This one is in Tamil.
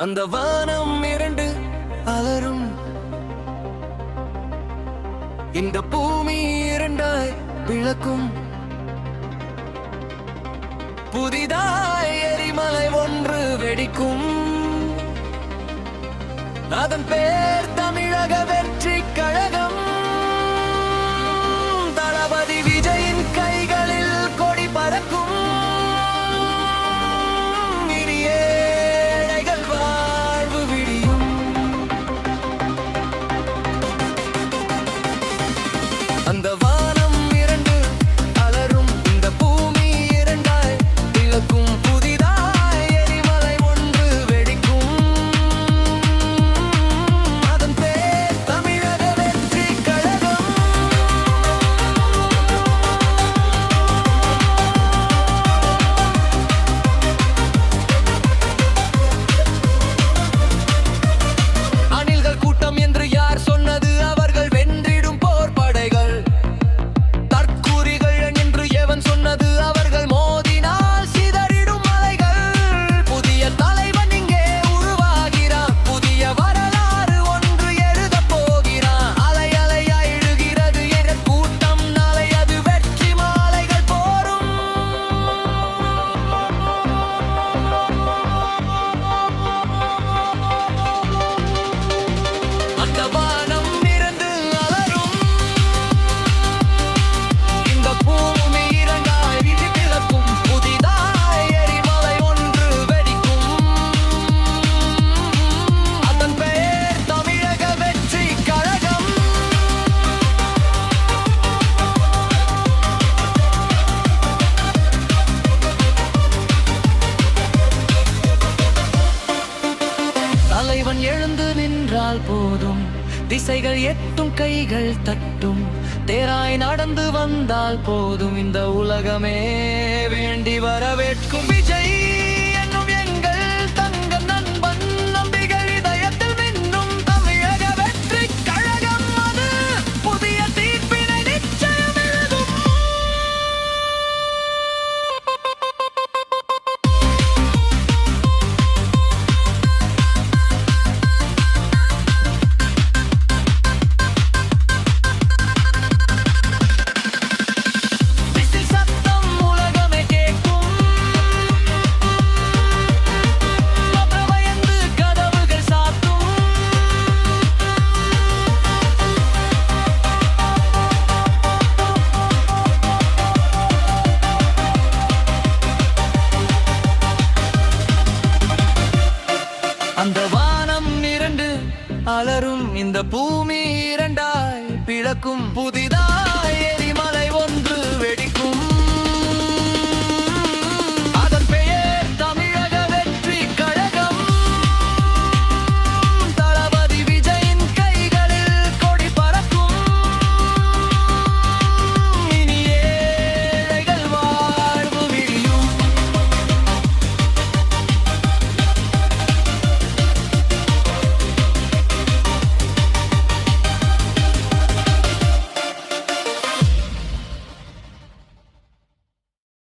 அந்த வானம் இரண்டு அலரும், இந்த பூமி இரண்டாய் பிளக்கும், புதிதாய் எரிமலை ஒன்று வெடிக்கும். அதன் பேர் தமிழக வெற்றி கழகம். தளபதி விஜயின் கைகளில் கொடி பறக்கும். இனி ஏழைகள் வாழ்வு விடியும். அந்த வானம் இரண்டு அலரும், இந்த பூமி இரண்டாய் பிளக்கும், புதிதாய் எரிமலை ஒன்று வெடிக்கும். அதன் பேர் தமிழக வெற்றி கழகம். அணில்கள் கூட்டம் என்று யார் சொன்னது? அவர்கள் வென்றிடும் போர் படைகள். தற்கூரிகள் என்று எவன் சொன்னது? அவர்கள் மோதினால் சிதறிடும் மலைகள். புதிய தலைவன் இங்கே உருவாகிறான், புதிய வரலாறு ஒன்று எழுதப் போகிறான். அலை அலையாய் எழுகிறது எங்கள் கூட்டம், நாளை அது வெற்றி மாலைகள் போரும். அந்த வானம் இரண்டு அலரும், இந்த பூமி இரண்டாய் பிளக்கும், புதிதாய் எரிமலை ஒன்று வெடிக்கும். அதன் பெயர் தமிழக வெற்றி கழகம். தலைவன் எழுந்து நின்றால் போதும், திசைகள் எட்டும் கைகள் தட்டும். தேராய் நடந்து வந்தால் போதும், இந்த உலகமே வேண்டி வரவேற்கும். விஜய் என்னும் எங்கள் தங்க நண்பன், நம்பிகள் இதயத்தில் மின்னும் தமிழக வெற்றி கழகம். அது புதிய தீர்ப்பினை நிச்சயம் எழுதும். விசில் சத்தம் உலகமே கேட்கும். அப்புறம் பயந்து கதவுகள் சாத்தும். அந்த வானம் இரண்டு அலரும், இந்த பூமி இரண்டாய் பிளக்கும், புதிதாய்